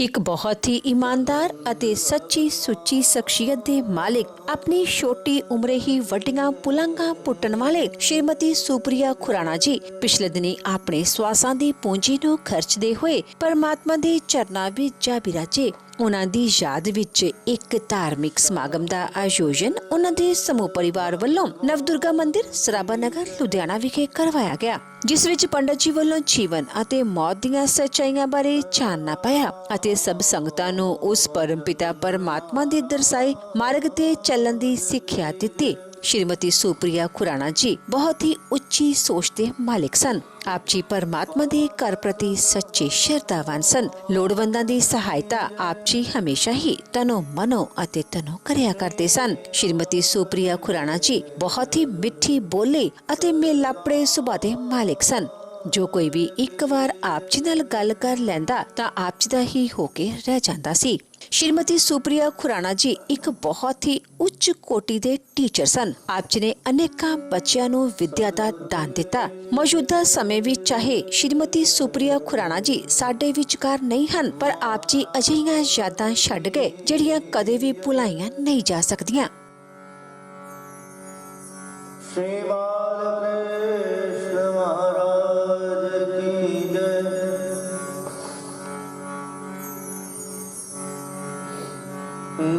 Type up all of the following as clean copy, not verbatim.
एक बहुत ही ईमानदार ਅਤੇ ਸੱਚੀ ਸੁੱਚੀ ਸ਼ਖਸੀਅਤ ਦੇ ਮਾਲਿਕ ਆਪਣੀ ਛੋਟੀ ਉਮਰੇ ਹੀ ਵੱਡੀਆਂ ਪੁਲਾਂਘਾਂ ਪੁੱਟਣ ਵਾਲੇ ਸ਼੍ਰੀਮਤੀ ਸੁਪ੍ਰਿਆ ਖੁਰਾਣਾ ਜੀ ਪਿਛਲੇ ਦਿਨੀ ਆਪਣੇ ਸਵਾਸਾਂ ਦੀ ਪੂੰਜੀ ਨੂੰ ਖਰਚਦੇ ਹੋਏ ਪਰਮਾਤਮਾ ਦੇ ਚਰਨਾਂ ਵਿੱਚ ਜਾ ਬਿਰਾਜੇ। ਉਹਨਾਂ ਦੀ ਯਾਦ ਵਿੱਚ ਇੱਕ ਧਾਰਮਿਕ ਸਮਾਗਮ ਦਾ ਆਯੋਜਨ ਉਹਨਾਂ ਦੇ ਸਮੂਹ ਪਰਿਵਾਰ ਵੱਲੋਂ ਨਵਦੁਰਗਾ ਮੰਦਿਰ ਸਰਾਭਾ ਨਗਰ ਲੁਧਿਆਣਾ ਵਿਖੇ ਕਰਵਾਇਆ ਗਿਆ, ਜਿਸ ਵਿੱਚ ਪੰਡਤ ਜੀ ਵੱਲੋਂ ਜੀਵਨ ਅਤੇ ਮੌਤ ਦੀਆਂ ਸੱਚਾਈਆਂ ਬਾਰੇ ਚਾਨਣਾ ਪਾਇਆ ਅਤੇ ਸਭ ਸੰਗਤਾਂ ਨੂੰ ਉਸ ਪਰਮਪਿਤਾ ਪਰਮਾਤਮਾ ਦੇ ਦਰਸਾਏ ਮਾਰਗ ਤੇ ਚੱਲਣ ਦੀ ਸਿੱਖਿਆ ਦਿੱਤੀ। श्रीमती सुप्रिया खुराना जी बहुत ही उच्ची सोच के मालिक सन। आप जी परमात्मा दे घर प्रति सच्चे श्रद्धावान सन। लोड़वंदां दी सहायता आप जी हमेशा ही तनो मनो अते तनो करया करते सन। श्रीमती सुप्रिया खुराना जी बहुत ही मिठी बोले अते मेलापड़े सुभाਅ दे मालिक सन। जो कोई भी एक बार आप जी नाल गल कर लैंदा तां आप जी दा ही होके रह जांदा सी। श्रीमती सुप्रिया खुराना जी एक बहुत ही उच्च कोटि दे टीचर सन। आप जी ने अनेकां बच्चियां नूं विद्या दा दान दिता। मौजूदा समय विच चाहे श्रीमती सुप्रिया खुराना जी साडे विचकार नहीं हन, पर आप जी अजिहियां यादां छड्ड गए जिहड़ियां कदे भी भुलाईयां नहीं जा सकदियां।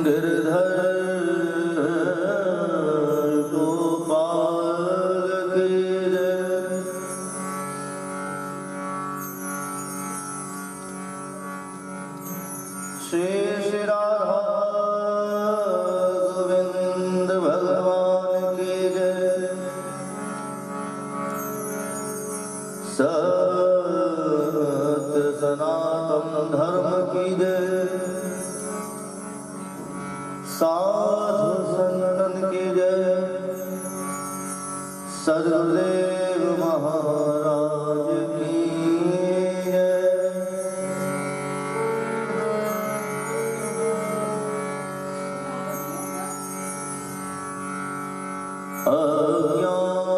गिरधर गोपाल की जय। श्री श्री राधा गोविंद भगवान की जय। सत्य सनातन धर्म की जय। साधु संतन की जय। सदगुरुदेव महाराज की जय। अज्ञान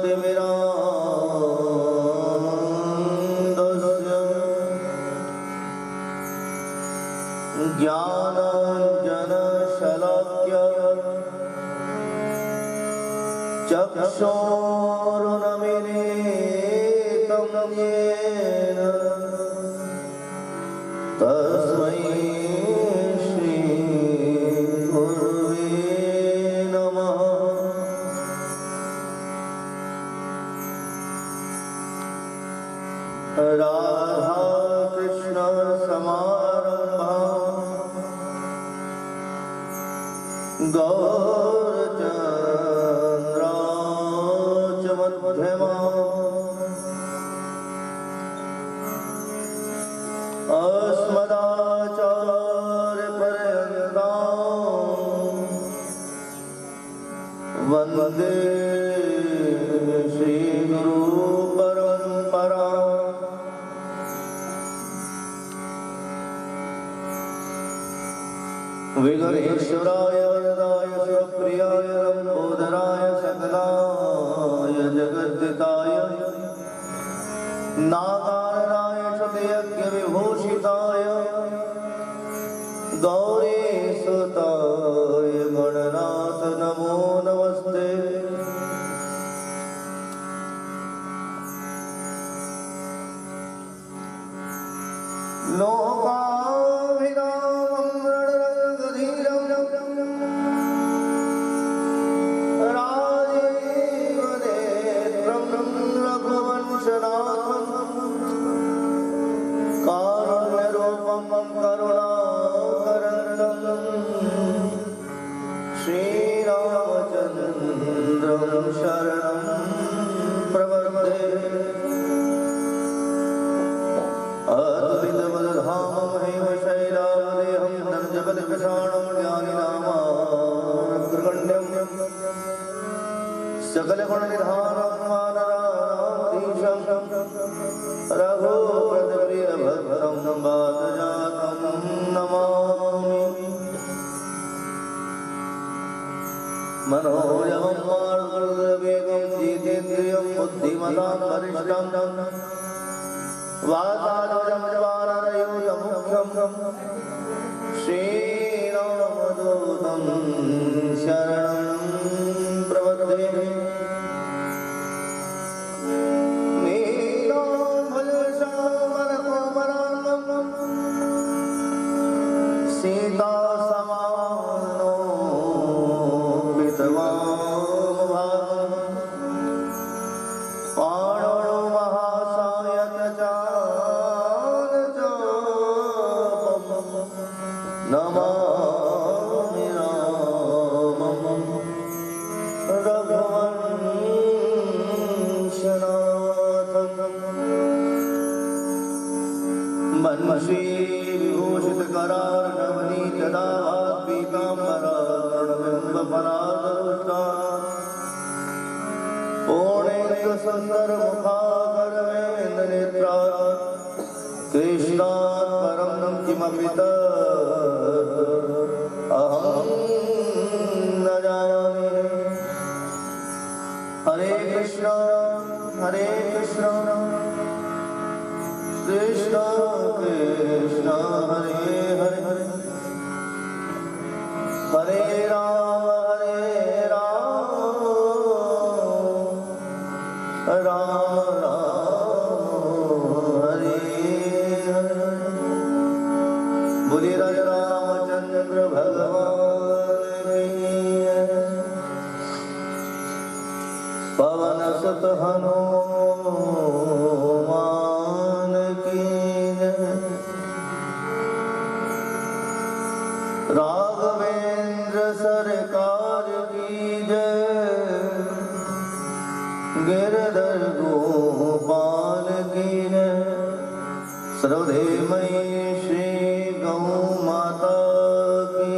तिमिरान्धस्य ज्ञानाञ्जन शलाक्य चक्षुरुन्मीलितं येन तस्मै श्री गुरुवे नमः। राधा कृष्ण समारंभा गौरचन्द्राच मध्यमा अस्मदाचार्यपर्यन्तां वन्दे श्रीगुरुपरम्परां। विघ्नेश्वराय वरदाय सुप्रियाय लंबोदराय सकलाय जगद्दिताय नागार्णाय श्रुतयज्ञ विभूषिताय गौरीसुताय गणनाथ नमो नमस्ते। लोकाभिरामं रणरङ्गधीरं राजीवनेत्रं रघुवंशनाथं कारुण्यरूपं करुणाकरन्दं श्रीरामचन्द्रं शरणं प्रपद्ये। अद्वैतमदधामं शैलावदेहं नरजगद्विषाणं ज्ञानिनामाग्रगण्यं सकलगुणनिधानं वानराणामधीशं रघुपतिप्रियभक्तं वातजातं नमामि। मनोजवं मार्गवेगं जितेन्द्रियं बुद्धिमतां वरिष्ठं वातालयं वानरयूथं श्रीरामदूतं शरणं प्रपद्ये नीलाम्बरश्यामलकोमलाङ्गं सीतासमानो विद्वान् पाणो महासायतचालचापं नमामि रामं रघुवंशनाथं वंशी विभूषितकरार्णवनीतदावात्पीताम्बरार्णबिम्बफलादरुष्टा पूर्णेन्दुसुन्दरमुखाकरवेन्द्रनेत्रा कृष्णात् परं किमपि अहं न जानामि। हरे कृष्ण कृष्ण कृष्ण हरे हरे हरे राम राम राम हरे हरे। बोलिए राजा रामचंद्र भगवान की जय। पवन सुत हनुमान की जय। राघवेंद्र सरकार की जय। गिरधर गोपाल की जय। सर्वधर्ममयी श्री गौ माता की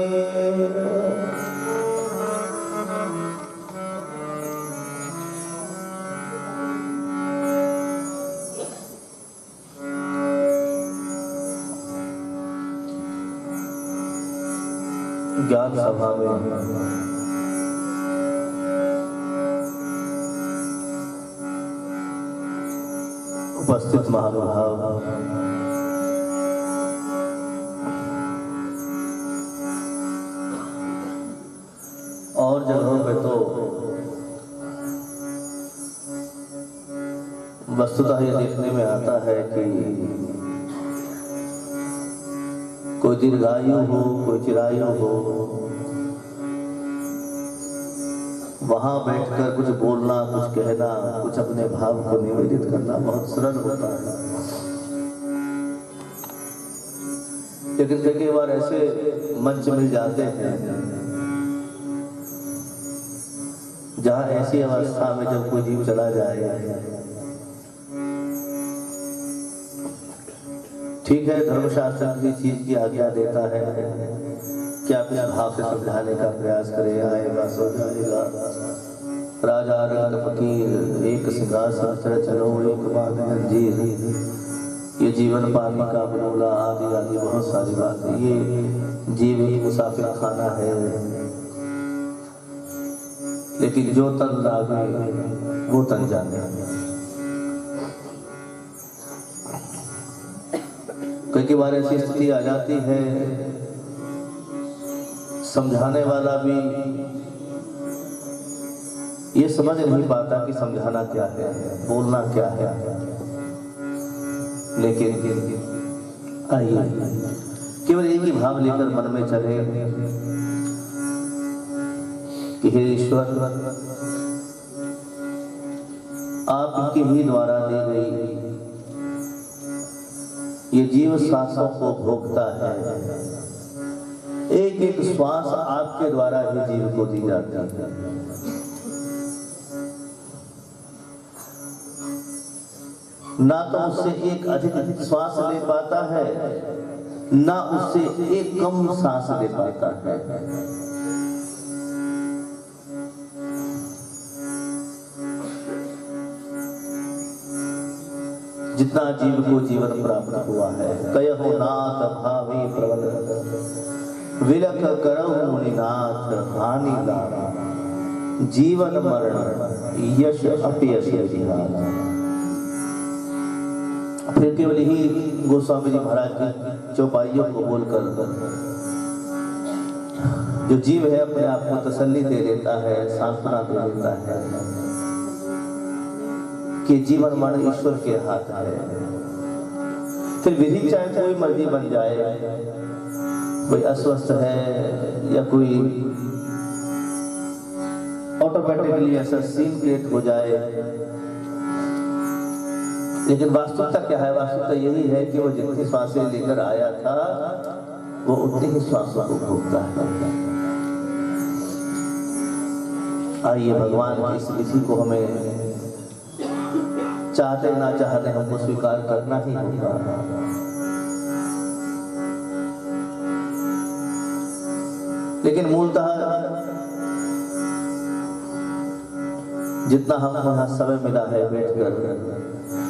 ज्ञान सभा में उपस्थित महानुभाव, और जगहों पे तो वस्तुतः ये देखने में आता है कि कोई दीर्घायु हो, कोई चिरायु हो, वहां बैठकर कुछ बोलना, कुछ कहना, कुछ अपने भाव को निवेदित करना बहुत सरल होता है। लेकिन कई बार ऐसे मंच मिल जाते हैं जहां ऐसी अवस्था में जब कोई जीव चला जाए, ठीक है, धर्मशास्त्र किसी चीज की आज्ञा देता है कि आप इस भाव से समझाने का प्रयास करें, आएगा सो जाएगा। राजा रंग फकीर एक सिंहासन चढ़ चलो एक बात जंजीर, ये जीवन पानी का बनोला आदि आदि बहुत सारी बातें। ये जीवन मुसाफिर खाना है, लेकिन जो तन लागे वो तन जाने। कई बार ऐसी स्थिति आ जाती है, समझाने वाला भी ये समझ नहीं पाता कि समझाना क्या है, बोलना क्या है। लेकिन आइए केवल एक ही भाव लेकर मन में चले कि हे ईश्वर, आपके ही द्वारा दी गई ये जीव सांसों को भोगता है। एक एक श्वास आपके द्वारा ही जीव को दी जाती है। ना तो उससे एक अधिक श्वास ले पाता है, ना उससे एक कम सांस ले पाता है। जितना जीव को जीवन प्राप्त हुआ है, कयहु नाथ भावी प्रबल विलख करहु मुनिनाथ हानि लाभ जीवन मरण यश अपयश जिहाद। फिर केवल ही गोस्वामी जी महाराज की चौपाइयों को बोलकर जो जीव है अपने आप को तसल्ली दे देता है, सांत्वना दे देता है कि जीवन मरण ईश्वर के हाथ है। फिर विधि चाहे कोई मर्जी बन जाए, कोई अस्वस्थ है या कोई ऑटोमेटिकली ऐसा सीन क्रिएट हो जाए, लेकिन वास्तविकता क्या है? वास्तविकता यही है कि वो जितनी श्वासें लेकर आया था वो उतनी ही श्वासों को भोगता है। आइए भगवान की इस विधि को हमें चाहते ना चाहते हमको स्वीकार करना ही होगा। लेकिन मूलतः जितना हमको यहाँ समय मिला है बैठकर,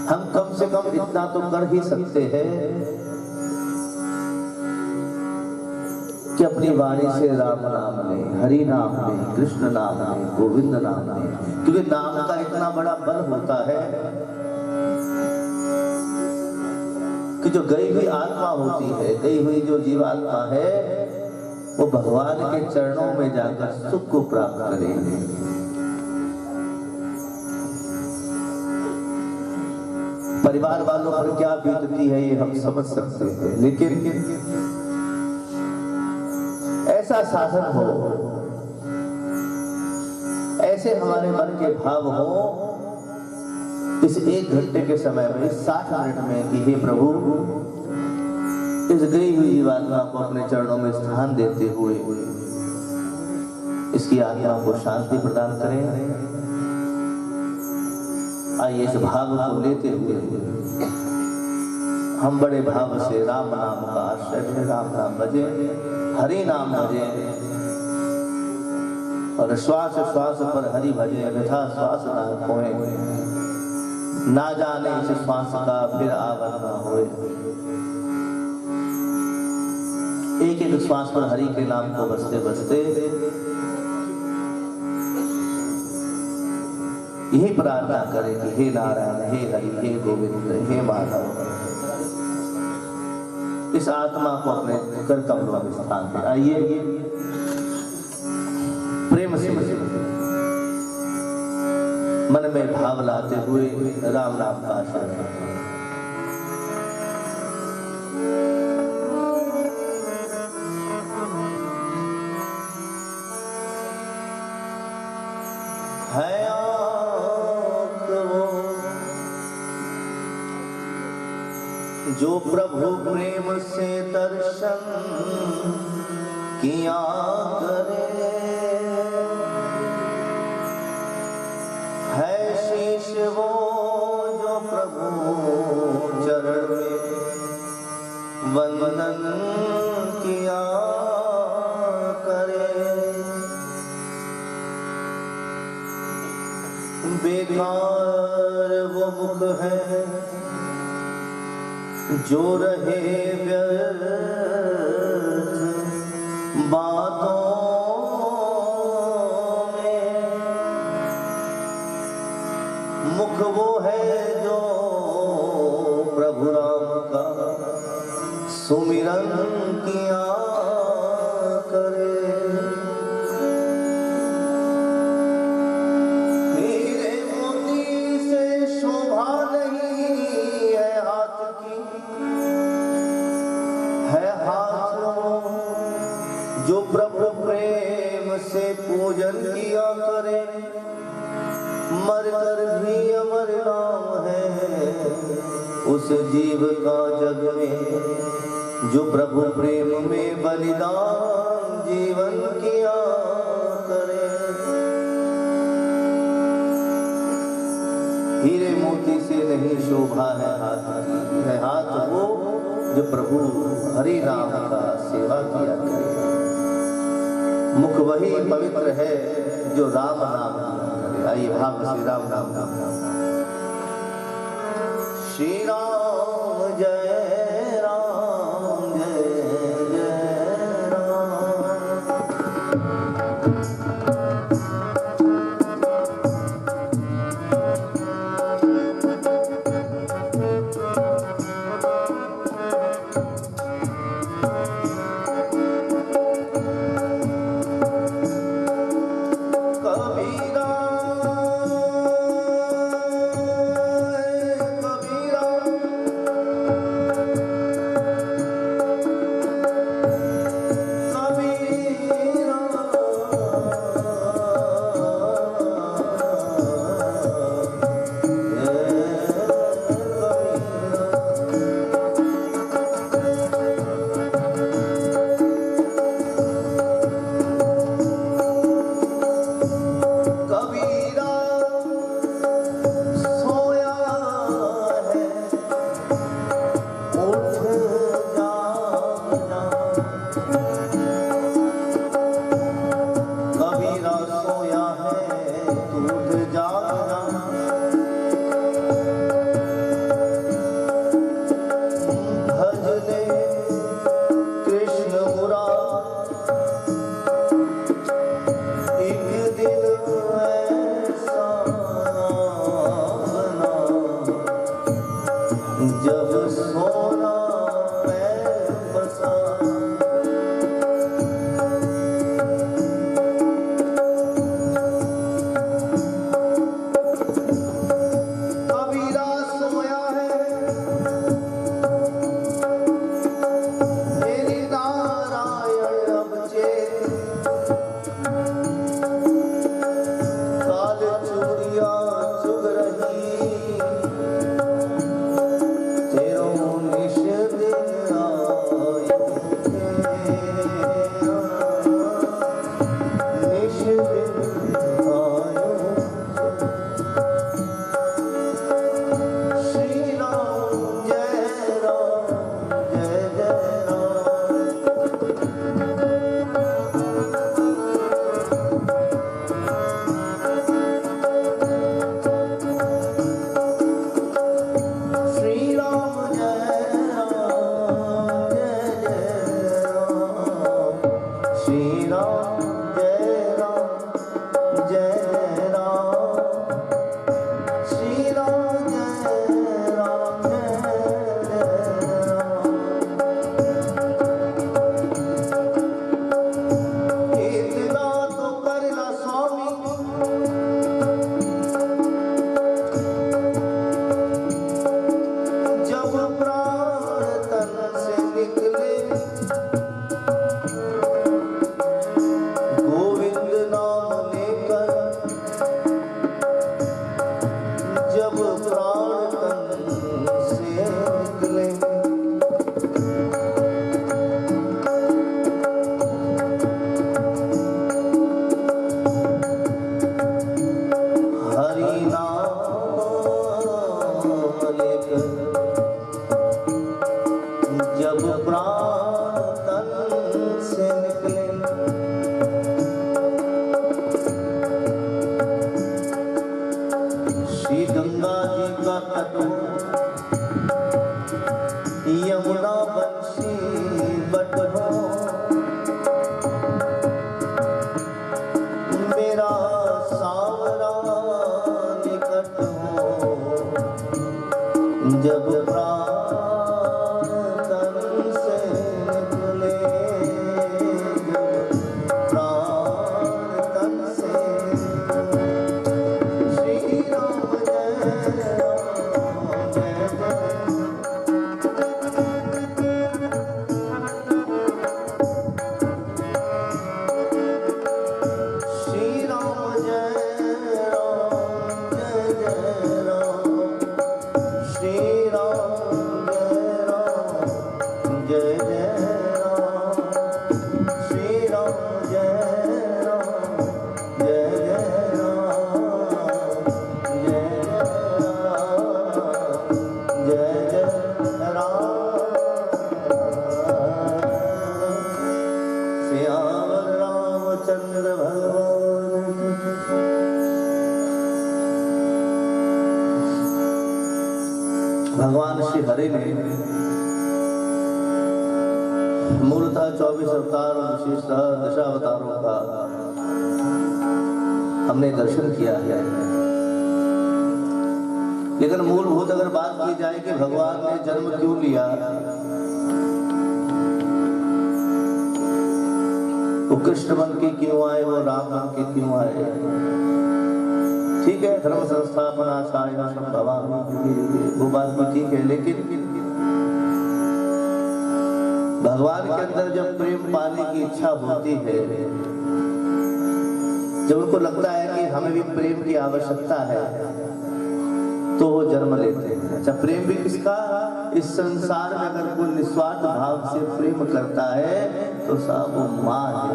हम कम से कम इतना तो कर ही सकते हैं कि अपनी वाणी से राम नाम लें, हरि नाम लें, कृष्ण नाम लें, गोविंद नाम लें, क्योंकि नाम का इतना बड़ा बल होता है कि जो गई हुई आत्मा होती है, गई हुई जो जीवात्मा है, वो भगवान के चरणों में जाकर सुख को प्राप्त करेंगे। परिवार वालों पर क्या बीतती है ये हम समझ सकते हैं, लेकिन ऐसा साधन हो, ऐसे हमारे मन के भाव हो इस 1 घंटे के समय में, 60 मिनट में कि हे प्रभु, इस गई हुई जीवात्मा को अपने चरणों में स्थान देते हुए इसकी आत्मा को शांति प्रदान करें। आइए इस भाव को लेते हुए हम बड़े भाव से राम नाम का आश्रय में राम नाम भजे, हरि नाम भजे, और श्वास श्वास पर हरि भजे, अन्यथा श्वास ना खोए, ना जाने इस श्वास का फिर आवन ना होए। एक एक श्वास पर हरि के नाम को बसते बसते यही प्रार्थना करें कि हे नारायण, हे हरि, हे गोविंद, हे माधव, इस आत्मा को अपने कर कमलों में स्थान दें। आइए प्रेम से मन में भाव लाते हुए राम नाम का आश्रय है। जो प्रभु प्रेम से दर्शन किया करे, है शीश वो जो प्रभु चरण में वंदन किया करे। बेकार वो मुख है जो रहे व्यर्थ बातों में, मुख वो है जो प्रभु राम का सुमिरन किया करे। हीरे मोती से शोभा नहीं है हाथ की, है हाथ जो प्रभु प्रेम से पूजन किया करे। मरकर भी अमर नाम है उस जीव का जग में, जो प्रभु प्रेम में बलिदान जीवन किया करे। हीरे मोती से नहीं शोभा है हाथ की, है हाथ वो जो प्रभु हरि नाम का सेवा किया करे। मुख वही पवित्र है जो राम नाम करे। आइए भाव से राम नाम श्री राम जय राम जय जय राम। बना, जब सोना पैर बसा, कबीरा सोया है मेरी नारायण अब चेत, काल चूड़िया चुग रही तेरो निश दिन आए, निश दिन आयो। श्री राम जय जय श्री राम जय राम, श्री राम जय राम जय राम, श्री राम जय राम जय राम। इतना तो करना स्वामी, जब प्राण तन से निकले, गोविंद नाम लेकर, जब प्राण तन से निकले। हरि नाम लेकर जब प्राण तन से निकले, श्री गंगा जी का तट हो, यमुना बंशी बट हो, मेरा सावरा निकट हो, जब प्राण तन से निकले, जब प्राण तन से निकले। श्री राम जय राम जय श्री राम जय राम जय राम, श्री राम जय राम जय राम, श्री राम जय राम जय राम जय राम, श्याम रामचंद्र भगवान की। भगवान श्री हरि ने मूलतः 24 अवतार और विशेषतः दशावतारों का हमने दर्शन किया है, लेकिन मूलभूत अगर बात की जाए कि भगवान ने जन्म क्यों लिया, वो कृष्ण बन के क्यों आए, वो राम बन के क्यों आए। ठीक है, धर्म संस्थापना भगवान वो बात भी ठीक है, लेकिन भगवान के अंदर जब प्रेम पाने की इच्छा होती है, जब उनको लगता है कि हमें भी प्रेम की आवश्यकता है, तो वो जन्म लेते हैं। अच्छा, प्रेम भी किसका? इस संसार में अगर कोई निस्वार्थ भाव से प्रेम करता है तो साहब वो माँ है,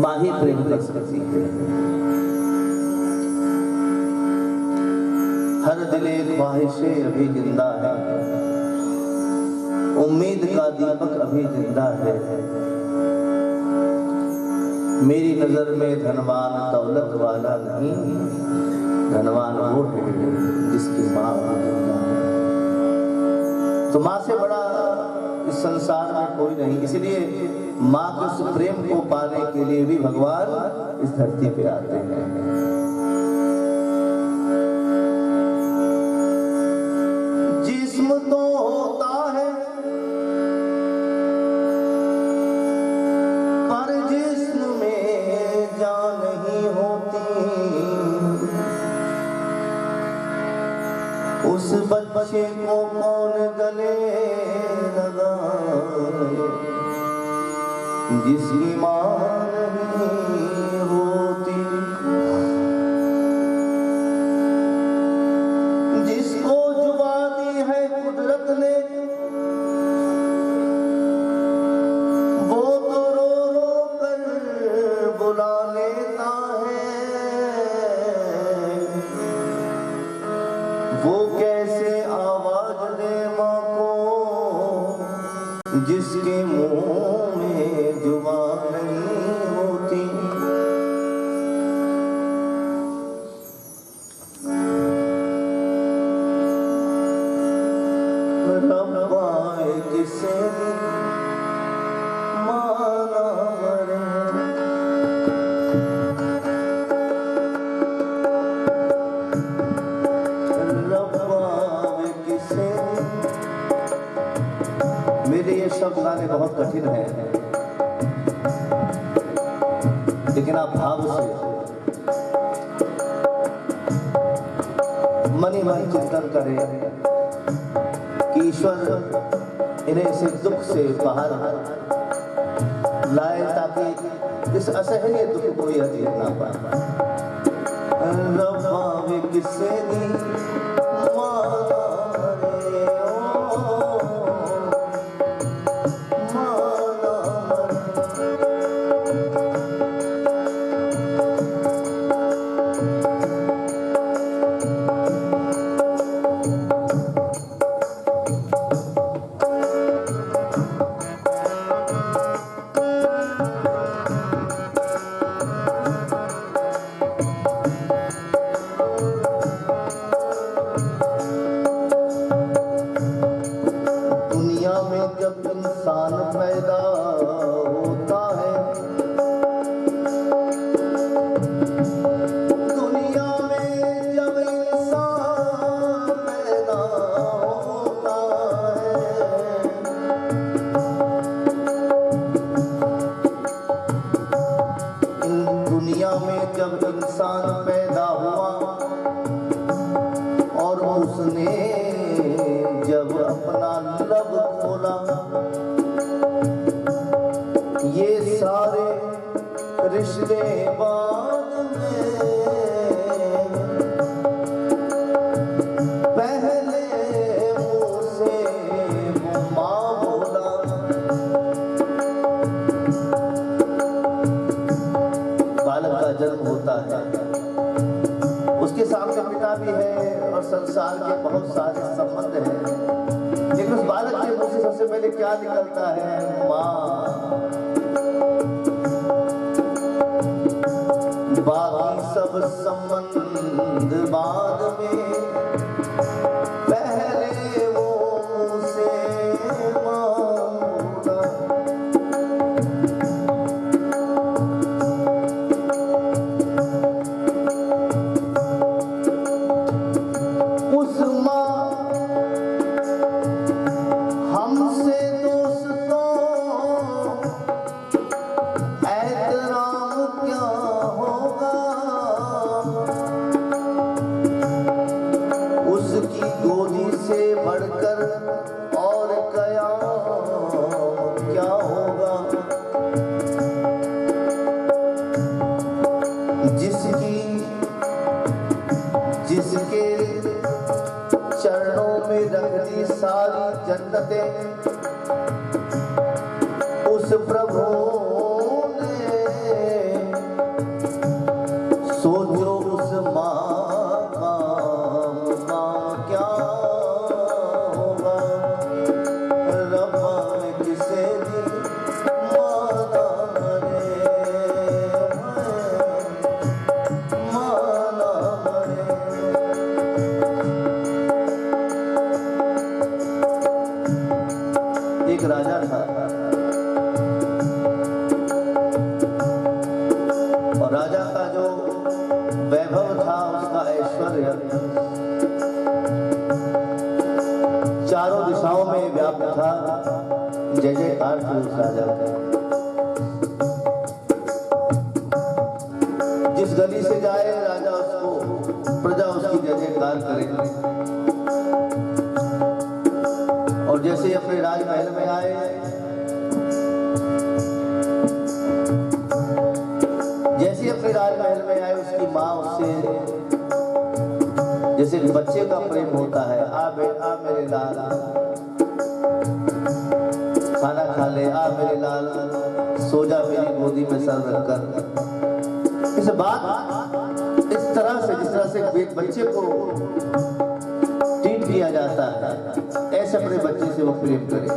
माँ ही प्रेम कर सकती है। हर दिले ख्वाहिशे अभी जिंदा है, उम्मीद का दीपक अभी जिंदा है, मेरी नजर में धनवान दौलत वाला नहीं, धनवान वो है जिसकी माँ जिंदा है। तो माँ से बड़ा इस संसार में कोई नहीं, इसलिए माँ के उस प्रेम को पाने के लिए भी भगवान इस धरती पे आते हैं। जिस्म तो होता है पर जिस्म में जान नहीं होती। उस बच्चे को कौन गले लगाए जिसकी माँ नहीं होती। जिसको जुबा दी है कुदरत ने वो तो रो रो कर बुला लेता है। वो कैसे आवाज दे माँ को जिसके मुंह में जुबान नहीं होती। रब्बा किसे माना मरे। मेरे ये शब्द गाने बहुत कठिन है, लेकिन आप भाव से मनी मन चिंतन करें कि ईश्वर इन्हें इस दुख से बाहर लाए ताकि इस असहनीय दुख को यह झेल ना पाए। रब्बा वे किसे दी माना रे ओ माना जब इंसान पैदा होता है, दुनिया में जब इंसान पैदा होता है, दुनिया में जब इंसान पैदा हुआ और उसने जब अपना लब खोला, ये सारे रिश्ते बाद में पहले मुंह से वो माँ बोला। बालक का जन्म होता है, उसके सामने पिता भी है और संसार के बहुत सारे संबंध हैं, लेकिन उस बालक के मुंह से सबसे पहले क्या निकलता है? माँ। बाकी सब संबंध बाद में, पहले वो मुंह से माँ बोला। उस माँ हमसे दोस्तों एहतराम क्या होगा? उसकी गोदी से बढ़कर और कयाम क्या होगा? जिसके चरणों में रख दी सारी जन्नतें, उस प्रभु ने सोचो उस माँ का क्या होगा? रब्बा ने किसे दी माना रे माना रे। वैभव था, उसका ऐश्वर्य चारों दिशाओं में व्याप्त था। जय जयकार थी उस राजा की। जिस गली से जाए राजा उसको, प्रजा उसकी जय जयकार करे। और जैसे ही अपने राजमहल में आए, जैसे ही अपने राजमहल में आए, उसकी माँ उससे जैसे बच्चे का प्रेम होता है, आ बेटा मेरे लाल खाना खा ले, आ मेरे लाल सो जा मेरी गोदी में सर रखकर। इस बात इस तरह से, जिस तरह से बच्चे को ट्रीट किया जाता है, ऐसे अपने बच्चे से वो प्रेम करे।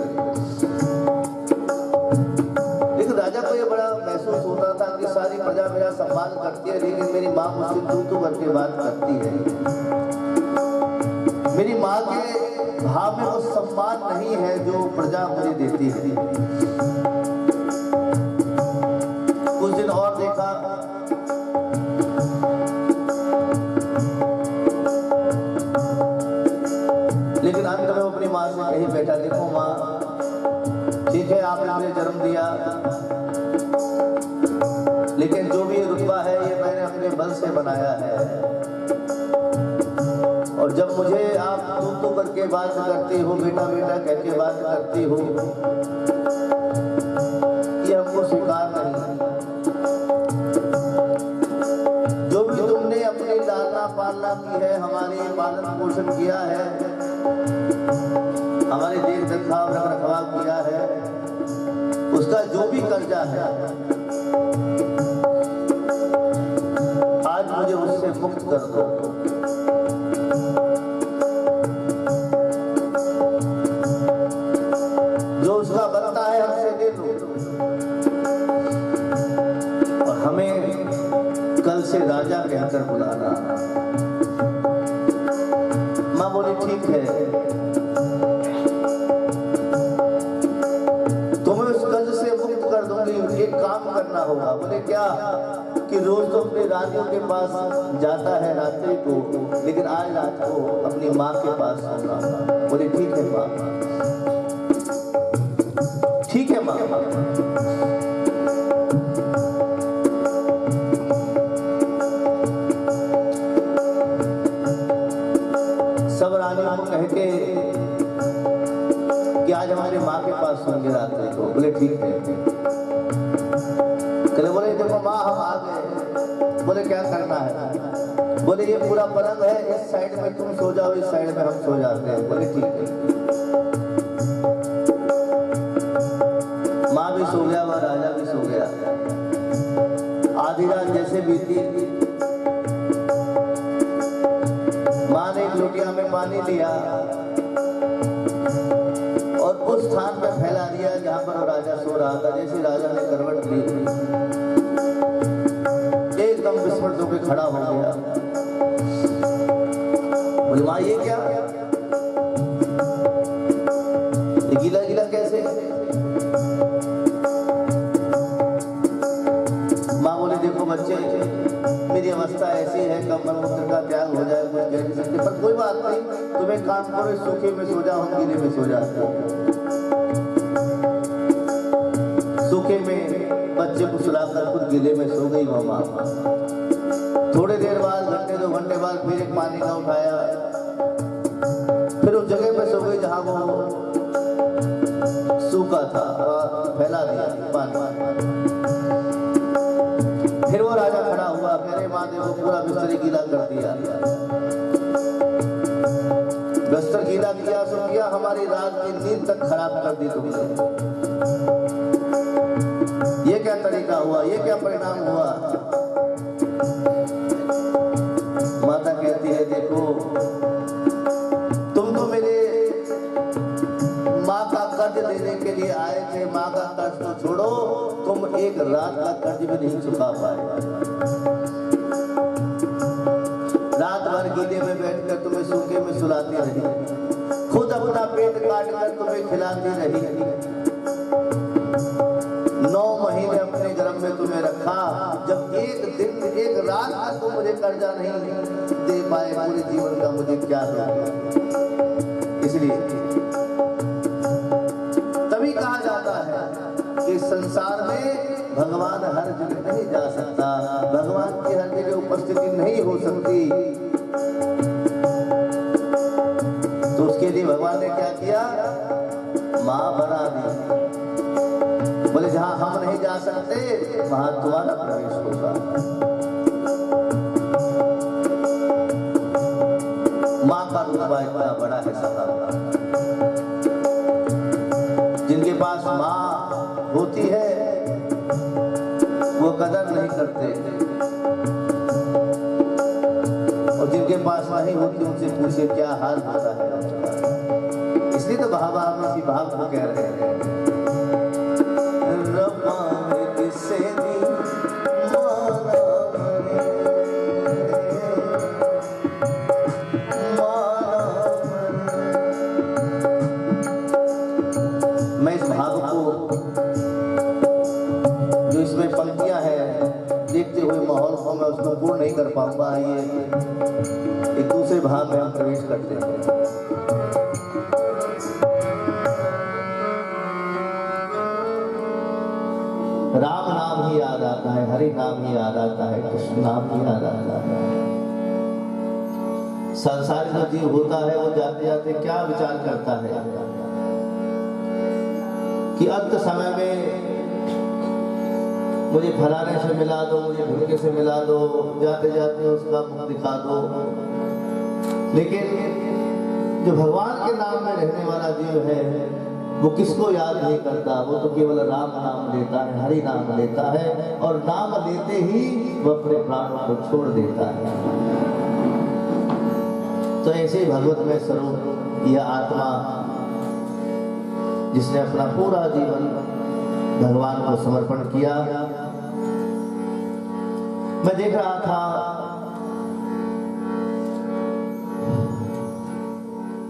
लेकिन राजा को ये बड़ा महसूस होता था कि सारी प्रजा मेरा सम्मान करती है, लेकिन मेरी माँ मुझसे तू करके बात करती है। मेरी माँ के भाव में वो सम्मान नहीं है जो प्रजा मुझे देती है। कुछ दिन और देखा, लेकिन अंत में वो अपनी माँ से कहीं बैठा, देखो माँ, ठीक है आपने मुझे जन्म दिया, लेकिन जो भी रुतबा है ये मैंने अपने बल से बनाया है। और जब मुझे आप तू करके बात करती हो, बेटा बेटा कह के बात करती हो, ये हमको स्वीकार नहीं। जो भी तुमने अपनी लालना पालना की है, हमारे पालन पोषण किया है, हमारे देख रखाव रख रखाव किया है, उसका जो भी कर्जा है आज मुझे उससे मुक्त कर दो। जो उसका बनता है हमसे दे दो। और हमें कल से राजा कहकर बुलाना। माँ बोली ठीक है, तुम्हें उस कर्ज से मुक्त कर दूंगी। एक काम करना होगा। बोले क्या? कि रोज तो अपने रानियों के पास जाता है रात्रि को, लेकिन आज रात को अपनी माँ के पास होगा। बोले ठीक है माँ, ठीक है माँ। सब रानियों को कह के कि आज हमारी माँ के पास होंगे रात्रि को। बोले ठीक है। चले बोले देखो माँ हम आ गए। बोले क्या करना है? बोले ये पूरा पलंग है, इस साइड में तुम सो जाओ, इस साइड में हम सो जाते हैं। बोले ठीक है। माँ भी सो गया, वह राजा भी सो गया। आधी रात जैसे बीती, माँ ने एक लोटिया में पानी लिया और उस स्थान पर फैला दिया जहां पर राजा सो रहा था। जैसे राजा ने करवट ली, एकदम विस्फोट होकर खड़ा हो गया। बोले माँ ये क्या? ये गीला गीला कैसे? माँ बोले देखो बच्चे, मेरी अवस्था ऐसी है, कमर मूत्र का त्याग हो जाए, कुछ कह नहीं सकते, पर कोई बात नहीं, तुम्हें काम करो, सूखे में सो जाओ, हम गीले में सो जाते हैं। सूखे में बच्चे को सुलाकर खुद गीले में सो गई वो माँ। थोड़ी देर बाद, घंटे 2 घंटे बाद फिर एक पानी का उठाया, फिर उस जगह पे सो गई जहां वो सूखा था, फैला दिया पानी। फिर वो राजा खड़ा हुआ, मेरे माँ ने वो पूरा बिस्तर गीला कर दिया। बिस्तर गीला किया सो किया, हमारी रात की नींद तक खराब कर दी तुमने। ये क्या तरीका हुआ? ये क्या परिणाम हुआ? माता कहती है देखो, तुम तो मेरे माँ का कर्ज देने के लिए आए थे। माँ का कर्ज तो छोड़ो, तुम एक रात का कर्ज भी नहीं चुका पाए। रात भर गीले में बैठकर तुम्हें सूखे में सुलाती रही, खुद अपना पेट काट कर तुम्हें खिलाती रही, 9 महीने अपने गर्भ जीवन में तुम्हें रखा, जब एक दिन एक रात का तुम मुझे कर्जा नहीं दे पाए, पूरे जीवन का मुझे क्या दोगे। इसलिए तभी कहा जाता है कि संसार में भगवान हर जगह नहीं जा सकता, भगवान की हर जगह उपस्थिति नहीं हो सकती। तो उसके लिए भगवान ने क्या किया, मां बना दी। बोले जहां हम नहीं जा सकते वहां तुम्हारा प्रवेश होगा। मां का रुतबा इतना बड़ा है साहब। जिनके पास मां होती है वो कदर नहीं करते, और जिनके पास नहीं होती उनसे पूछे क्या हाल होता है उनका। इसलिए तो बाबा हम इसी भाव को कह रहे हैं, रब्बा ने किसे दी माना मैं इस भाव को, जो इसमें पंक्तियां हैं, देखते हुए माहौल को मैं उसको पूर्ण नहीं कर पाऊंगा। आइए एक दूसरे भाव में हम प्रवेश करते हैं। राम नाम ही याद आता है, हरि नाम ही याद आता है, कृष्ण नाम ही याद आता है। संसारी जो जीव होता है वो जाते जाते क्या विचार करता है कि अंत समय में मुझे फलाने से मिला दो, मुझे ढुलके से मिला दो, जाते जाते उसका मुख दिखा दो। लेकिन जो भगवान के नाम में रहने वाला जीव है वो किसको याद नहीं करता, वो तो केवल राम नाम लेता है, हरि नाम लेता है, और नाम लेते ही वो अपने प्राणों को छोड़ देता है। तो ऐसे भगवत में स्वरूप यह आत्मा जिसने अपना पूरा जीवन भगवान को समर्पण किया। मैं देख रहा था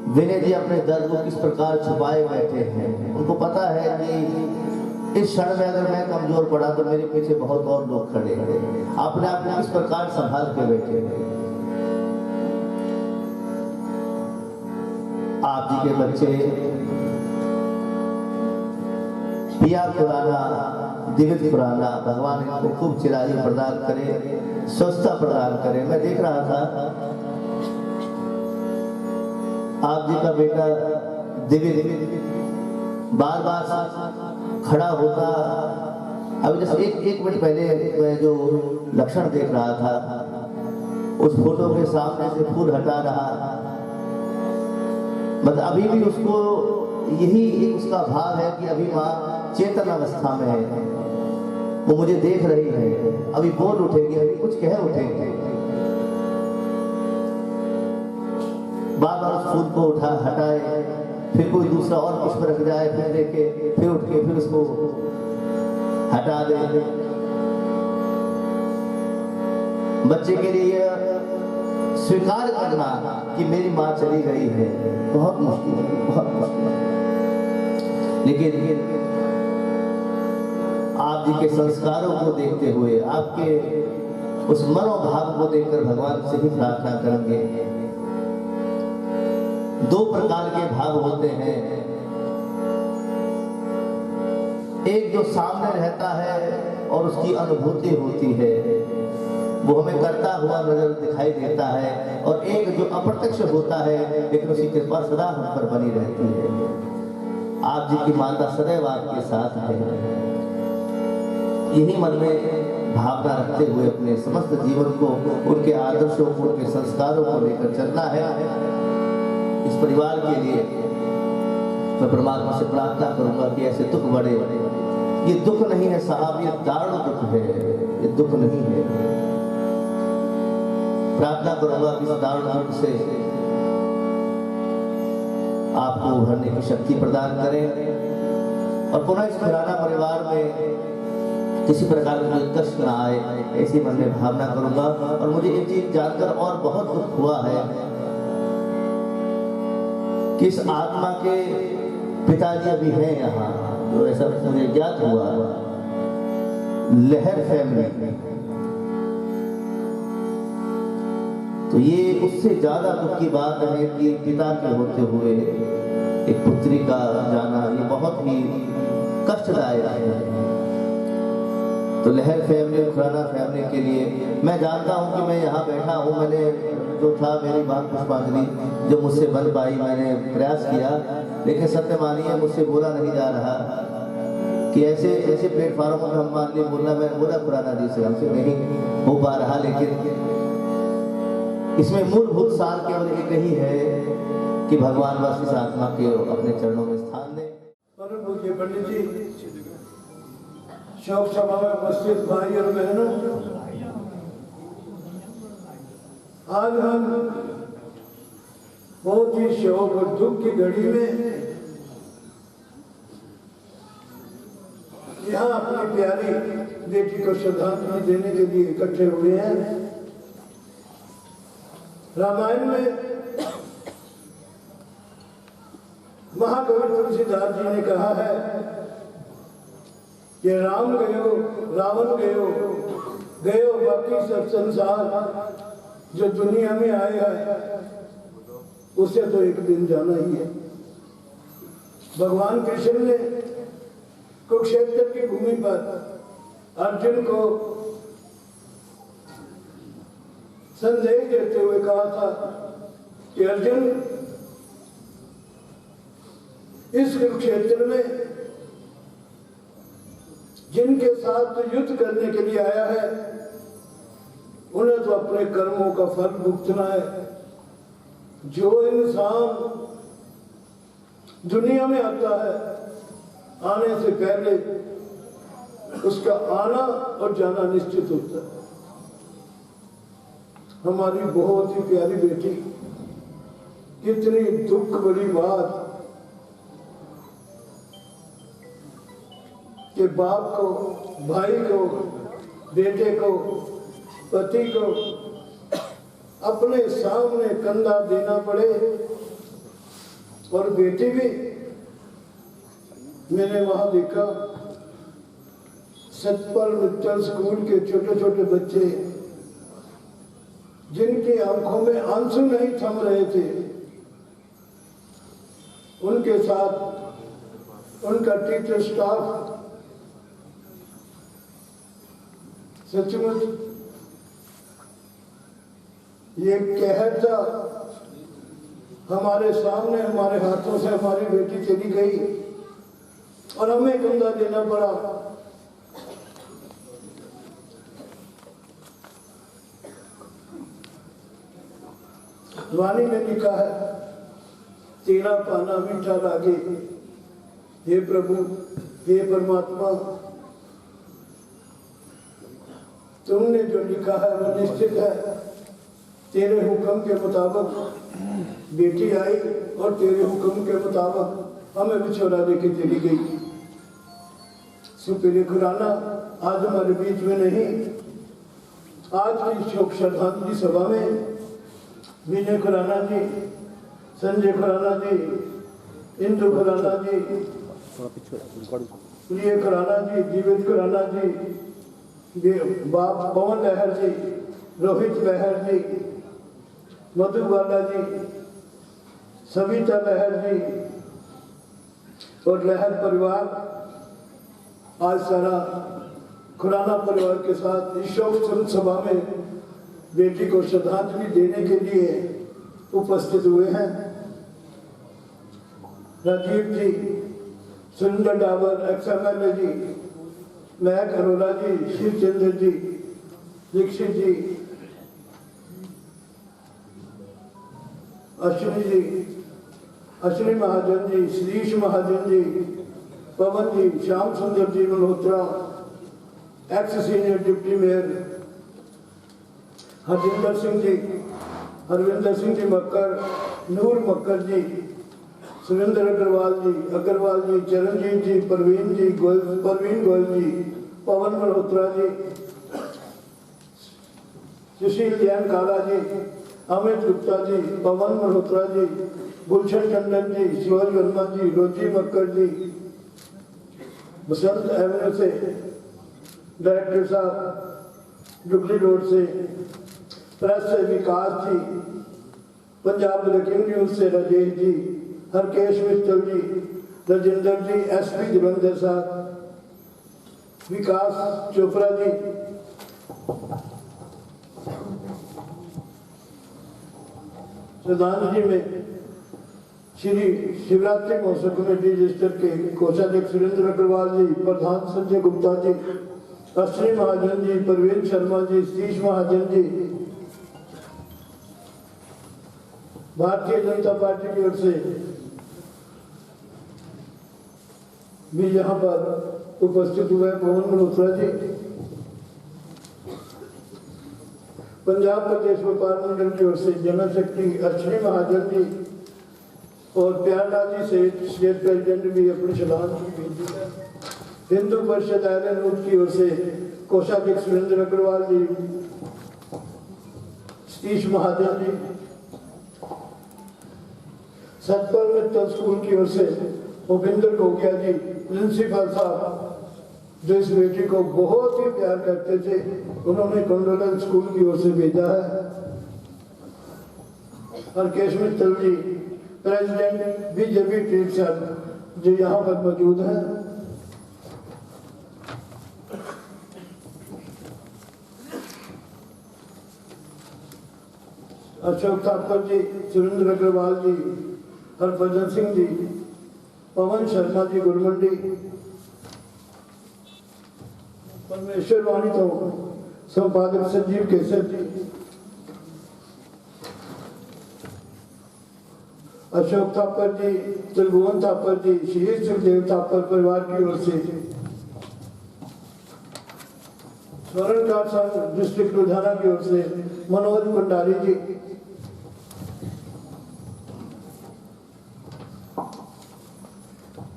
विनय जी अपने दर्द को किस प्रकार छुपाए बैठे हैं। उनको पता है कि इस क्षण में अगर मैं कमजोर पड़ा तो मेरे पीछे बहुत और लोग खड़े हैं। अपने आप को किस प्रकार संभाल के बैठे हैं। आप जी के बच्चे पिया खुराना, दिव्य खुराना, भगवान इनको खूब चिरायु प्रदान करे, स्वस्थता प्रदान करे। मैं देख रहा था आप जी का बेटा दिव्य बार बार खड़ा होता। अभी जैसे एक मिनट पहले मैं जो लक्षण देख रहा था, उस फोटो के सामने से फूल हटा रहा, मतलब अभी भी उसको यही एक उसका भाव है कि अभी माँ चेतन अवस्था में है, वो मुझे देख रही है, अभी बोल उठेगी, अभी कुछ कह उठेगी। बार बार उस फूल को उठा हटाए, फिर कोई दूसरा और पुष्प रख जाए, फिर देखे, फिर उठ के फिर उसको हटा दे। बच्चे के लिए स्वीकार करना कि मेरी माँ चली गई है बहुत मुश्किल है, बहुत मुश्किल है। लेकिन आप जी के संस्कारों को देखते हुए, आपके उस मनोभाव को देखकर भगवान से ही प्रार्थना करेंगे। दो प्रकार के भाव होते हैं, एक जो सामने रहता है और उसकी अनुभूति होती है, वो हमें करता हुआ नजर दिखाई देता है, और एक जो अप्रत्यक्ष होता है लेकिन उसकी कृपा सदा हम पर बनी रहती है। आप जी की माता सदैव आपके साथ है। यही मन में भावना रखते हुए अपने समस्त जीवन को, उनके आदर्शों को, उनके संस्कारों को लेकर चलना है। इस परिवार के लिए मैं परमात्मा से प्रार्थना करूंगा कि ऐसे दुख बढ़े। ये दुख नहीं है साहब, ये दारुण दुख है, ये दुख नहीं है। प्रार्थना करूंगा कि इस दारुण दुख से आपको उभरने की शक्ति प्रदान करें, और पुनः इस खुराना परिवार में किसी प्रकार का कष्ट न आए, ऐसी मन में भावना करूंगा। और मुझे एक चीज जानकर और बहुत दुख हुआ है कि इस आत्मा के पिताजी अभी हैं यहाँ, जो ऐसा मुझे ज्ञात हुआ। लहर फैमिली, तो ये उससे ज्यादा दुख की बात है कि पिता के होते हुए एक पुत्री का जाना, ये बहुत ही कष्टदायक है। तो लहर फैमिली, खुराना फैमिली के लिए मैं जानता हूं कि मैं यहाँ बैठा हूं, मैंने जो था मेरी बात पुष्पांजलि जो मुझसे बन पाई, मैंने प्रयास किया, लेकिन सत्य मानिए मुझसे बोला नहीं जा रहा कि ऐसे ऐसे प्लेटफॉर्म पर हम मान लिए बोलना, मैं बोला खुराना जी से हमसे नहीं हो पा रहा, लेकिन इसमें मूलभूत सार केवल एक ही है कि भगवान बस इस आत्मा के अपने चरणों में स्थान दें। परम पूज्य पंडित जी, शोक सभा में उपस्थित भाई और बहनों, आज हम बहुत ही शोक और दुख की घड़ी में यहाँ अपनी प्यारी बेटी को श्रद्धांजलि देने के लिए इकट्ठे हुए हैं। रामायण में महाकवि तुलसीदास जी ने कहा है कि राम गयो रावण गयो, गयो बाकी सब संसार, जो दुनिया में आया है उसे तो एक दिन जाना ही है। भगवान कृष्ण ने कुरुक्षेत्र की भूमि पर अर्जुन को संदेश देते हुए कहा था कि अर्जुन, इस कुरुक्षेत्र में जिनके साथ तो युद्ध करने के लिए आया है उन्हें तो अपने कर्मों का फल भुगतना है। जो इंसान दुनिया में आता है, आने से पहले उसका आना और जाना निश्चित होता है। हमारी बहुत ही प्यारी बेटी, कितनी दुख भरी बात कि बाप को, भाई को, बेटे को, पति को अपने सामने कंधा देना पड़े। और बेटी भी, मैंने वहां देखा सतपाल मित्तल स्कूल के छोटे छोटे बच्चे जिनकी आंखों में आंसू नहीं थम रहे थे, उनके साथ उनका टीचर स्टाफ सचमुच ये कहर था। हमारे सामने, हमारे हाथों से हमारी बेटी चली गई और हमें कंधा देना पड़ा। वाणी में लिखा है, तेरा पाना मीठा लागे, हे प्रभु, हे परमात्मा, तुमने जो लिखा है वो निश्चित है। तेरे हुक्म के मुताबिक बेटी आई और तेरे हुक्म के मुताबिक हमें बिछोड़ा देके चली गई। सुप्रिय खुराना आज हमारे बीच में नहीं। आज की शोक श्रद्धांजलि सभा में विनय खुराना जी, संजय खुराना जी, इंदु खुराना जी, प्रिय खुराना जी, जीवित खुराना जी, बाप पवन लहर जी, रोहित लहर जी, मधुबाला जी, सविता लहर जी और लहर परिवार आज सारा खुराना परिवार के साथ इस शोक सभा में बेटी को श्रद्धांजलि देने के लिए उपस्थित हुए हैं। राजीव जी, सुंदर डावर, XMLA जी, महक अरोड़ा जी, शिवचंद्र जी, दीक्षित जी, अश्विनी जी, अश्विनी महाजन जी, श्रीश महाजन जी, पवन ji, Shyam Sundar ji Malhotra, ex senior deputy mayor Harjinder Singh ji, Harvinder Singh ji Makkar, Noor Makkar ji, Surendra Agarwal ji, Charanjit ji, Parveen Goyal ji, Pawan Malhotra ji, Sushil Jain Kala ji, Amit Gupta ji, Pawan Malhotra जी, गुलशन टंडन जी, शिवज वर्मा जी, रोजी मक्कर जी, बसंत एवेन्यू से डायरेक्टर साहब जुगली रोड से, प्रेस से विकास जी, पंजाब ब्रेकिंग न्यूज से राजेश जी, हरकेश मित्तल जी, राजेंद्र जी, SP जलंधर साहब, विकास चोपड़ा जी, श्रद्धांजलि में श्री शिवरात्रि महोत्सव कमेटी रजिस्टर के कोषाध्यक्ष सुरेंद्र अग्रवाल जी, प्रधान संजय गुप्ता जी, अश्विनी महाजन जी, परवीन शर्मा जी, सतीश महाजन जी, भारतीय जनता पार्टी की ओर से भी यहाँ पर उपस्थित हुए पवन मल्होत्रा जी, पंजाब प्रदेश व्यापार मंडल की ओर से जनरल सेक्रेटरी अश्विनी महाजन जी और प्यारलाल जी से स्टेट प्रेसिडेंट भी अपनी श्रद्धांजलि भेजी है। हिंदू परिषद आयरन रूट की ओर से कोषाध्यक्ष सुरेंद्र अग्रवाल जी, सतीश महाजन जी, सतपाल मित्तल स्कूल की ओर से भूपिंदर गोगिया जी, प्रिंसिपल साहब जो इस बेटी को बहुत ही प्यार करते थे, उन्होंने कंडोलेंस स्कूल की ओर से भेजा है। हरकेश मित्तल जी, प्रेसिडेंट बीजेपी टीम सर जो यहाँ पर मौजूद हैं। अशोक थापर जी, सुरेंद्र अग्रवाल जी, हरभजन सिंह जी, पवन शर्मा जी गुरमंडी, परमेश्वर वाणी तो संपादक संजीव केसर जी, अशोक थापर जी, त्रिभुवन थापर जी, शहीद सुखदेव थापर परिवार की ओर से, स्वर्णकार संघ डिस्ट्रिक्ट लुधियाना की ओर से मनोज भंडारी जी,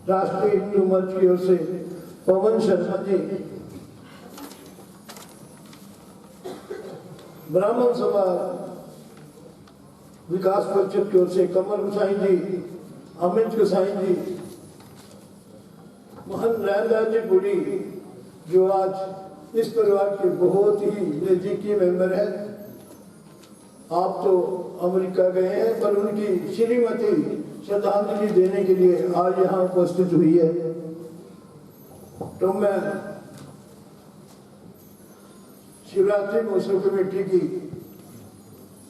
राष्ट्रीय हिंदू मंच की ओर से पवन शर्मा जी, ब्राह्मण सभा विकास परिषद की ओर से कमल गोसाई जी, अमित गोसाई जी, मोहन रायदास जी बुरी जो आज इस परिवार के बहुत ही नजदीकी मेंबर है। आप तो अमेरिका गए हैं पर उनकी श्रीमती श्रद्धांजलि देने के लिए आज यहाँ उपस्थित हुई है। तो मैं शिवरात्रि महोत्सव कमेटी की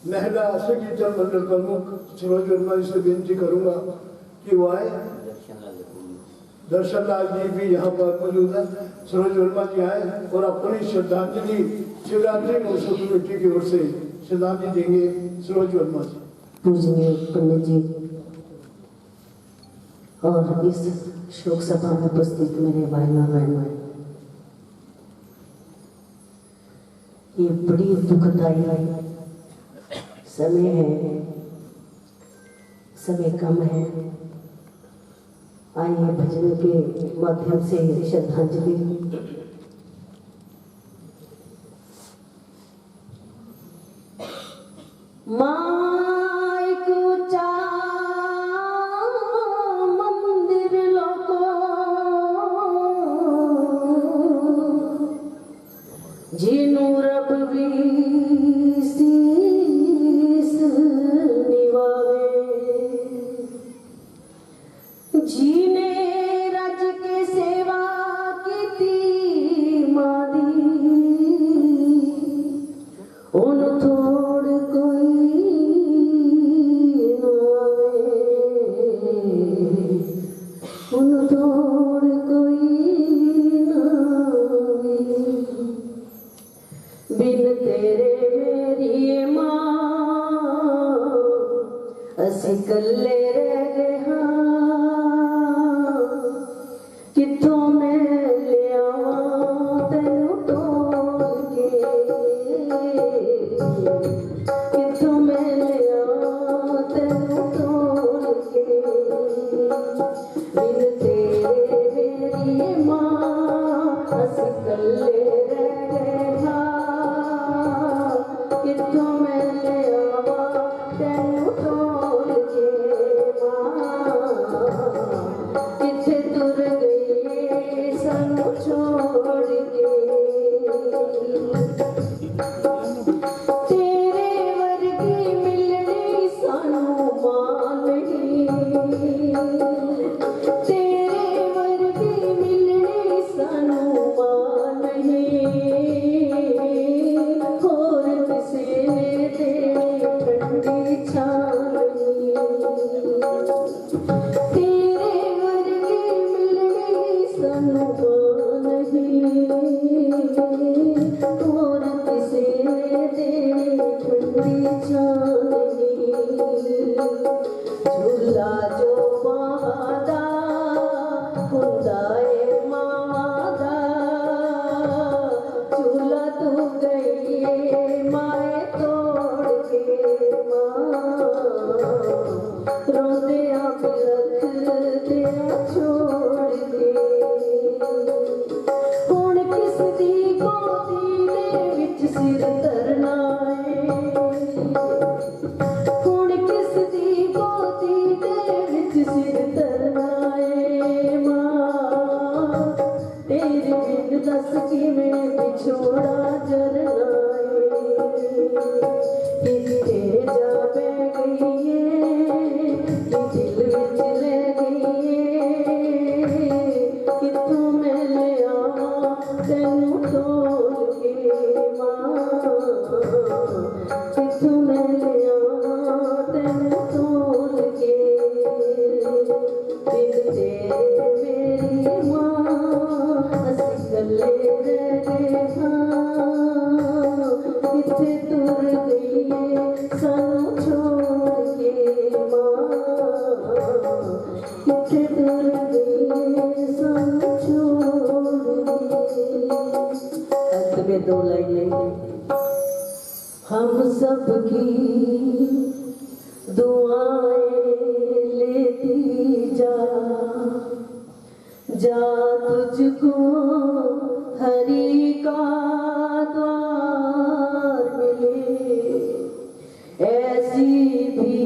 महिला संगीतन मंडल प्रमुख सरोज वर्मा जी से विनती करूंगा कि वो आए। दर्शन लाल जी भी यहाँ पर मौजूद है, सरोज वर्मा जी आए और अपनी श्रद्धांजलि शिवरात्रि महोत्सव कमेटी की ओर से श्रद्धांजलि देंगे। सरोज वर्मा जी। पूजनीय पंडित जी और इस शोक सभा में उपस्थित मेरे भाइयों बहनों, ये बड़ी दुखदायी समय है, समय कम है। आइए भजन के माध्यम से श्रद्धांजलि माइक ऊंचा मंदिर लोको जिनु रब भी शीस निवावे, जीने रज के सेवा की मादी उन थोड़ कोई नावे, उन थोड़ कोई नावे। बिन तेरे मेरी मां असी कल्ले रह गए हाँ, किथों मैं ले आवां तैनू तोड़ के, किथों मैं ले आवां तैनू तोड़ के। बिन तेरे मेरी मां असी कल्ले रह गए हाँ, किथों मैं ले आवां तैनू तोड़ के। मां किथे तुर गई सानू छोड़ के, तेरे वर्गी मिलने सानू मान नहीं होर किसे ने देनी ठंडी छां तेरे वर्गी मिलने सानू मान नहीं होर किसे ने देनी ठंडी छां झूला जो मादा हुंदाए मादा झूला तू गई माए तोड़ के रोंदे आप लख तेरा छोड़ के हुण किस दी गोदी दे विच सिर धरना है हुण किस दी गोदी दे विच सिर धरना है मां तेरे बिन दस किवें विछोड़ा जरना है किथे जा पै गई है कि दिल विच ले गई है किथों मैं ले आवां तैनू ढोल के मां किथों मैं ले आवां तैनू ढोल के दिल तेरे मेरी मां असीं गल्ले रह गए हां किथे तुर गई है सानू छोड़ के मां किथे तुर गई है सानू छोड़ के अंत में दो लाइनें हम सबकी दुआएं लेती जा तुझको हरि का द्वार मिले ऐसी भी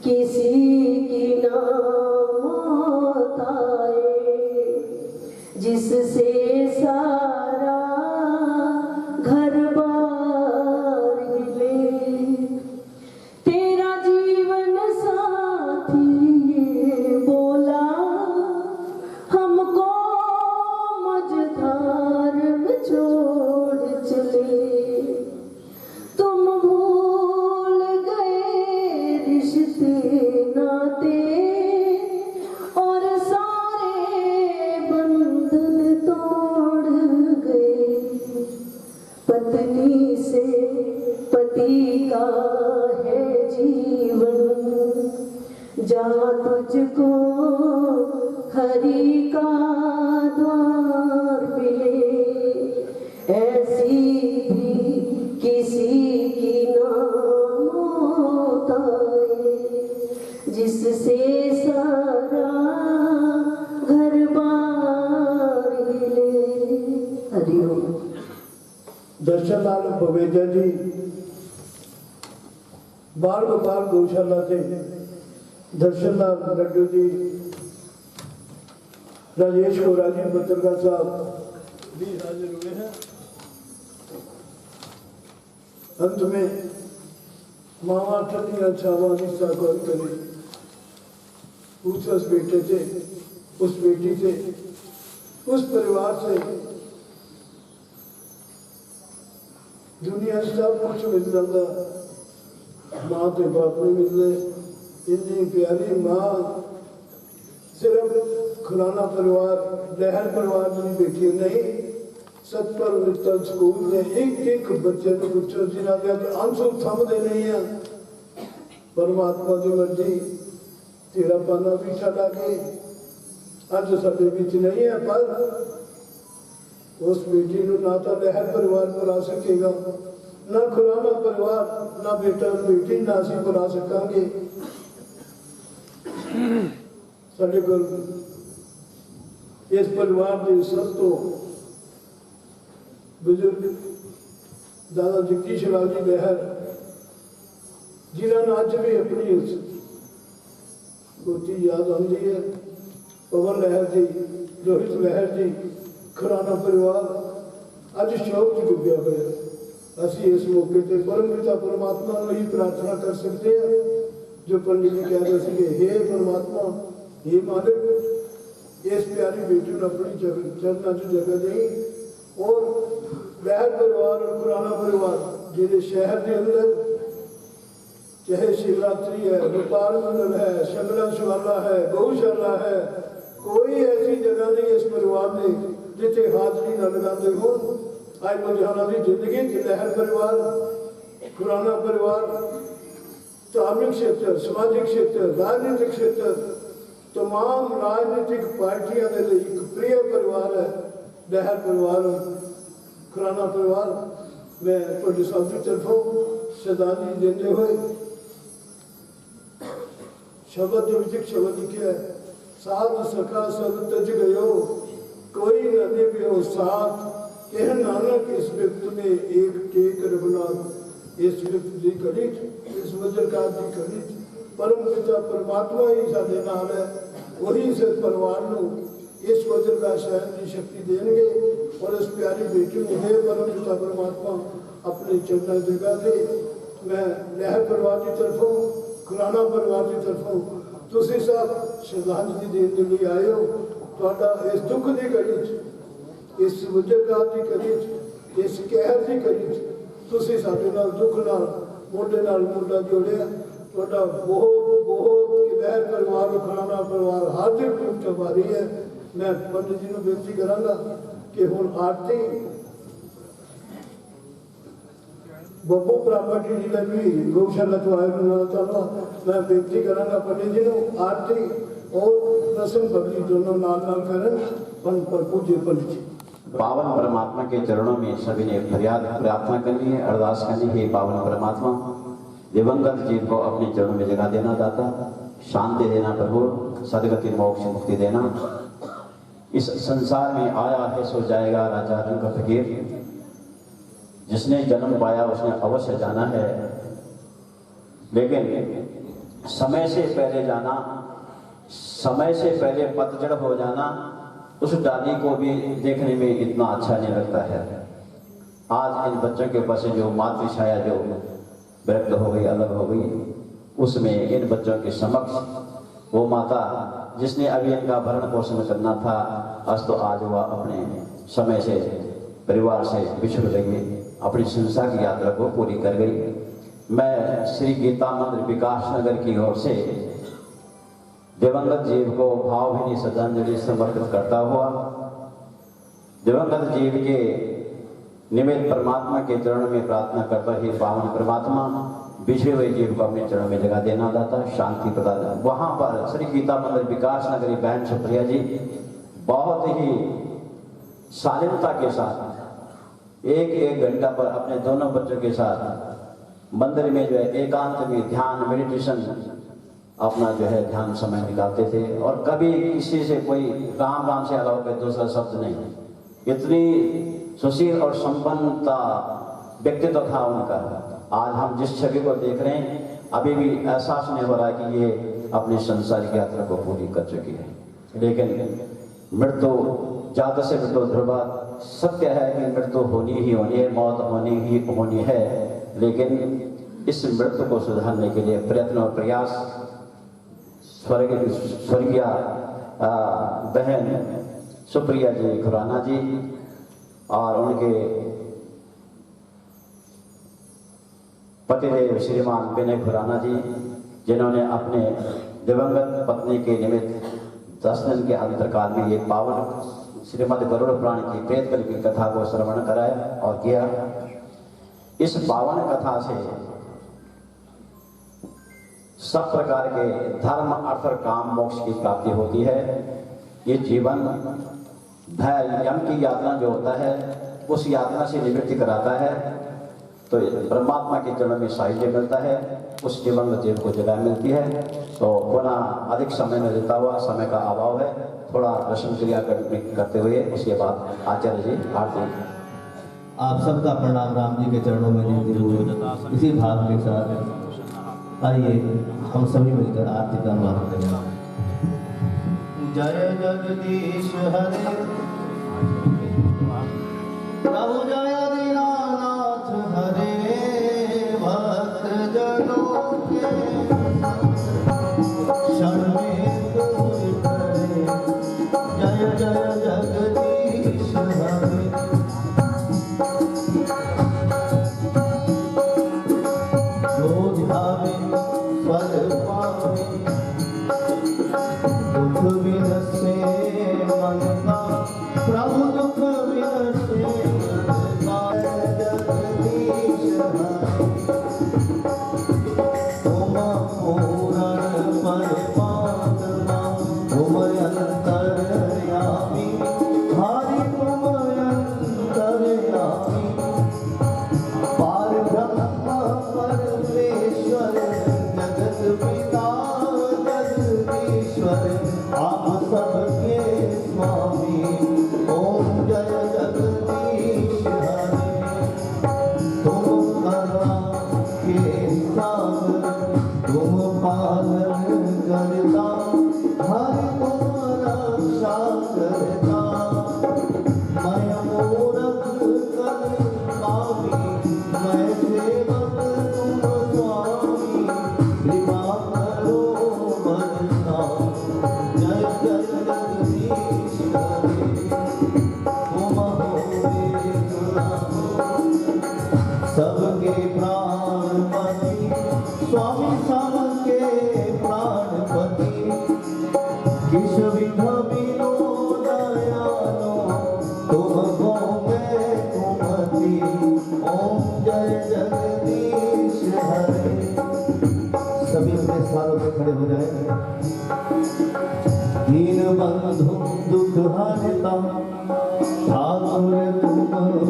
किसी की ना मौत आए जिससे सारा घर बार हिले तेरा जीवन साथी ये बोला हमको मझधार में छोड़ चले तुम भूल गए रिश्ते नाते और सारे बंधन तोड़ गए पत्नी से पति का है जीवन जहाँ तुझको हरि का द्वार मिले ऐसी भी किसी की ना मौत आए जिससे सारा घर बार हिले हरिओम दर्शन लाल बवेजा जी बाल गोपाल गौशाला से दर्शन लाल लड्डू जी राजेश कोराजी पत्रकार साहब भी हाजिर हुए हैं। अंत में मामा ठंडिया छावा निशा कौन करे उस बेटे से उस बेटी से उस परिवार से दुनिया सब कुछ मिल जाता माँ के बाप नहीं मिलते इतनी प्यारी माँ सिर्फ खुराना परिवार लहर परिवार की बेटी नहीं सतपर मित्तल स्कूल ने एक बच्चे को पुछो जिन्हों के आंसू थमते नहीं है परमात्मा की मर्जी तेरा पाना भी छड़ा के अज साडे विच नहीं है पर उस बेटी को ना तो लहर परिवार बुला सकेगा ना खुराना परिवार ना बेटा बेटी ना असीं बुला सकांगे साडे कोल इस परिवार के सब तो बुजुर्ग दादा जगदीश लाल जी लहर जिन्होंने अज भी अपनी पोती याद आती है पवन लहर जी रोहित लहर जी खुराना परिवार अज शौक च डुबिया हुआ असी इस मौके पर परम पिता परमात्मा ही प्रार्थना कर सकते हैं जो पंडित जी कह रहे थे कि हे परमात्मा, हे मालिक, इस प्यारी बेटी ने अपनी चरणों च जगह दी। और लहर परिवार और पुराना परिवार जिन्हें शहर के अंदर चाहे शिवरात्रि है, व्यापार मंडल है, शगला शिवाला है, गौशाला है, कोई ऐसी जगह नहीं इस परिवार ने जिथे हाजरी न लगाते हो। आज लुधियाना की जिंदगी लहर परिवार, पुराना परिवार, धार्मिक क्षेत्र, सामाजिक क्षेत्र, राजनीतिक क्षेत्र, तमाम राजनीतिक पार्टियों के लिए एक प्रिय परिवार है लहर परिवार, खुराना परिवार। मैं थोड़ी सब की तरफों श्रद्धांजलि देते हुए शब्द विचिक शब्द लिखे है, साथ सका सब तज गयो, कोई न निभ्यो साथ, कह नानक इस व्यक्ति में एक टेक रघुनाथ। इस व्यक्ति की कड़ी, इस वज्रकाल की कड़ी परम पिता परमात्मा ही साडे नाल है, वही इस परिवार को इस वज्रकाल सहन की शक्ति देंगे। और इस प्यारी बेटी को हे परम पिता परमात्मा अपने चरणों जगह दे। मैं लहर परिवार की तरफों, खुराना परिवार की तरफों तुसी सब श्रद्धांजलि देने के लिए आए हो। तुहाडा इस दुख की घड़ी, इस वज्रकाल की घड़ी, इस कहर की घड़ी तुसी साडे नाल दुख नाल मोढे नाल मोढा जोड़िया। तुहाडा बहुत बहुत लहर परिवार और खुराना परिवार हार्दिक रूप से आभारी है। मैं पंडित जी को बेनती करांगा कि हुण आरती बब्बू प्रॉपर्टी जी ने भी गौशाला तो आए चाहता। मैं बेनती करांगा पंडित जी को आरती और रस्म बदली दोनों नाल करें। पर पूज्य पंडित जी पावन परमात्मा के चरणों में सभी ने फरियाद प्रार्थना करनी है, अरदास करनी है। पावन परमात्मा दिवंगत जीव को अपने चरणों में जगह देना दाता, शांति देना प्रभु, सदगति मोक्ष मुक्ति देना। इस संसार में आया है सो जाएगा राजा रंग का फकीर। जिसने जन्म पाया उसने अवश्य जाना है, लेकिन समय से पहले जाना, समय से पहले पतझड़ हो जाना, उस डाली को भी देखने में इतना अच्छा नहीं लगता है। आज इन बच्चों के ऊपर से जो मातृ छाया जो व्यक्त हो गई, अलग हो गई, उसमें इन बच्चों के समक्ष वो माता जिसने अभी इनका भरण पोषण करना था, आज तो आज वह अपने समय से परिवार से बिछड़ गई, अपनी संसार की यात्रा को पूरी कर गई। मैं श्री गीता मंदिर विकास नगर की ओर से दिवंगत जीव को भावभीनी श्रद्धांजलि समर्पित करता हुआ दिवंगत जीव के निमित्त परमात्मा के चरण में प्रार्थना करता ही पावन परमात्मा बिछड़े हुए जीव को अपने चरणों में जगह देना दाता, शांति प्रदान। वहां पर श्री गीता मंदिर विकास नगरी बहन सुप्रिया जी बहुत ही शालीनता के साथ एक घंटा पर अपने दोनों बच्चों के साथ मंदिर में जो है एकांत में ध्यान मेडिटेशन अपना जो है ध्यान समय निकालते थे। और कभी किसी से कोई राम राम से अलावा कोई दूसरा शब्द नहीं। इतनी सुशील और संपन्नता व्यक्तित्व था उनका। आज हम जिस छवि को देख रहे हैं, अभी भी एहसास नहीं हो रहा कि ये अपनी संसारिक यात्रा को पूरी कर चुकी है। लेकिन मृत्यु जात से मृत्यु ध्रुवा, सत्य है कि मृत्यु होनी ही होनी है, मौत होनी ही होनी है। लेकिन इस मृत्यु को सुधारने के लिए प्रयत्न और प्रयास स्वर्गीय बहन सुप्रिया जी खुराना जी और उनके पतिदेव श्रीमान विनय खुराना जी, जिन्होंने अपने दिवंगत पत्नी के निमित्त 10 दिन के अंतरकाल में ये पावन श्रीमद् गरुड़ पुराण की प्रेत कल की कथा को श्रवण कराया और किया। इस पावन कथा से सब प्रकार के धर्म अर्थ और काम मोक्ष की प्राप्ति होती है। ये जीवन भय यम की यातना जो होता है उस यातना से निवृत्ति कराता है। तो परमात्मा के चरणों में साहित्य मिलता है, उस जीवन जीव को जगह मिलती है। तो पुनः अधिक समय में लेता हुआ, समय का अभाव है, थोड़ा रस्म क्रिया करते हुए उसके बाद आचार्य जी आरती। आप सबका प्रणाम राम जी के चरणों में देते हुए इसी भाव के साथ आइए हम सभी मिलकर आरती का अनुवाद करें। जय जगदीश हरे प्रभु, जय दीनानाथ हरे, भक्त जनों के सबके प्राणपति किस विधा बिनो दयालो तुम गो में कुमति ओम जय जगदीश हरे। सभी अपने स्थानों पे खड़े हो जाए। दीन बंधु दुख हरता ठाकुर तुम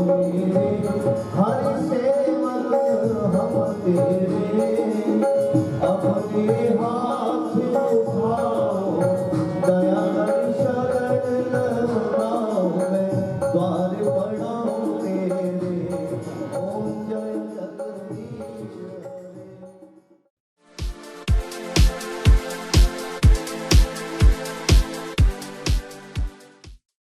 मेरे हरि से